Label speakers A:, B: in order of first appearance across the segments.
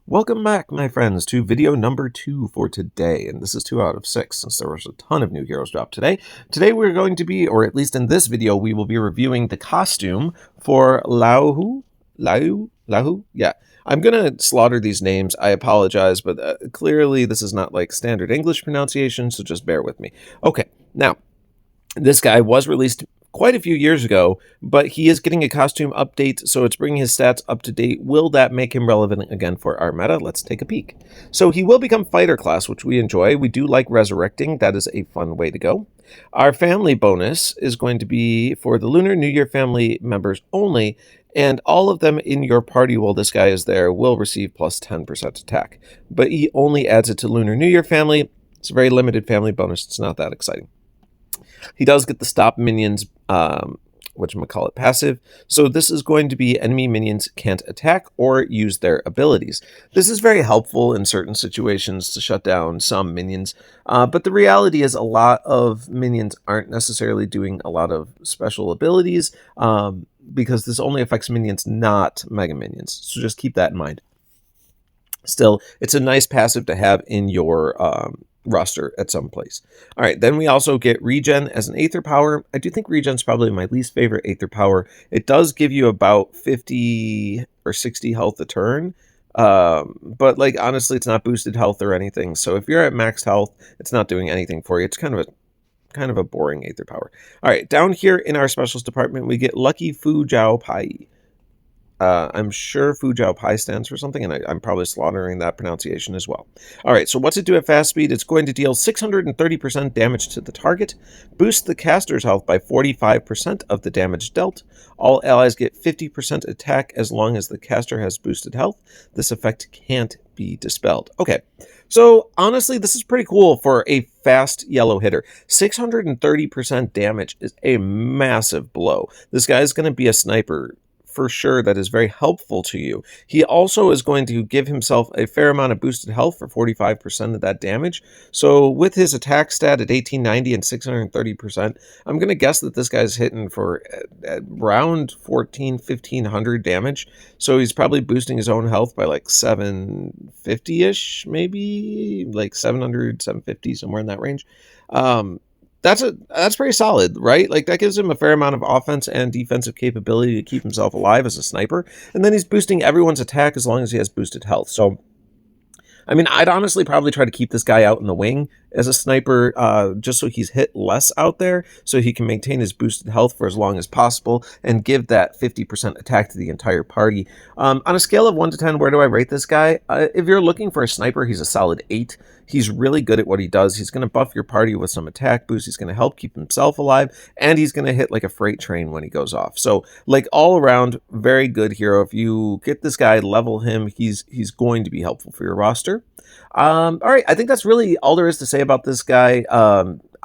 A: Welcome back, my friends, to video number 2 for today, and this is 2 out of 6 since there was a ton of new heroes dropped today. Today we're going to be, or at least in this video, we will be reviewing the costume for Laohu? Laohu? Yeah. I'm going to slaughter these names. I apologize, but clearly this is not like standard English pronunciation, so just bear with me. Okay, now, this guy was released quite a few years ago, but he is getting a costume update, so it's bringing his stats up to date. Will that make him relevant again for our meta? Let's take a peek. So he will become fighter class, which we enjoy. We do like resurrecting. That is a fun way to go. Our family bonus is going to be for the Lunar New Year family members only, and all of them in your party while this guy is there will receive plus 10% attack. But he only adds it to Lunar New Year family. It's a very limited family bonus. It's not that exciting. He does get the stop minions, whatchamacallit, passive. So this is going to be enemy minions can't attack or use their abilities. This is very helpful in certain situations to shut down some minions. But the reality is a lot of minions aren't necessarily doing a lot of special abilities because this only affects minions, not mega minions. So just keep that in mind. Still, it's a nice passive to have in your roster at some place. All right, then we also get regen as an Aether power. I do think regen's probably my least favorite Aether power. It does give you about 50 or 60 health a turn, but like honestly, it's not boosted health or anything. So if you're at max health, it's not doing anything for you. It's kind of a boring Aether power. All right, down here in our specials department, we get Lucky Fu Jiao Pai. I'm sure Fu Jiao Pai stands for something, and I'm probably slaughtering that pronunciation as well. All right, so what's it do at fast speed? It's going to deal 630% damage to the target, boost the caster's health by 45% of the damage dealt. All allies get 50% attack as long as the caster has boosted health. This effect can't be dispelled. Okay, so honestly, this is pretty cool for a fast yellow hitter. 630% damage is a massive blow. This guy is going to be a sniper for sure that is very helpful to you. He also is going to give himself a fair amount of boosted health for 45% of that damage. So with his attack stat at 1890 and 630%, I'm going to guess that this guy's hitting for around 1500 damage. So he's probably boosting his own health by like 750-ish, maybe like 700, 750, somewhere in that range. That's pretty solid, right? Like that gives him a fair amount of offense and defensive capability to keep himself alive as a sniper. And then he's boosting everyone's attack as long as he has boosted health. So, I mean, I'd honestly probably try to keep this guy out in the wing as a sniper, just so he's hit less out there, so he can maintain his boosted health for as long as possible and give that 50% attack to the entire party. On a scale of 1 to 10, where do I rate this guy? If you're looking for a sniper, he's a solid 8. He's really good at what he does. He's going to buff your party with some attack boost. He's going to help keep himself alive, and he's going to hit like a freight train when he goes off. So, like, all around, very good hero. If you get this guy, level him, he's going to be helpful for your roster. All right, I think that's really all there is to say about this guy.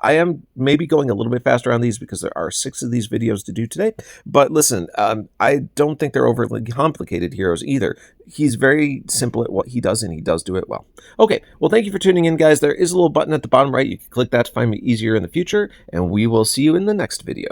A: I am maybe going a little bit faster on these because there are 6 of these videos to do today. But listen, I don't think they're overly complicated heroes either. He's very simple at what he does, and he does do it well. Okay, well, thank you for tuning in, guys. There is a little button at the bottom right. You can click that to find me easier in the future, and we will see you in the next video.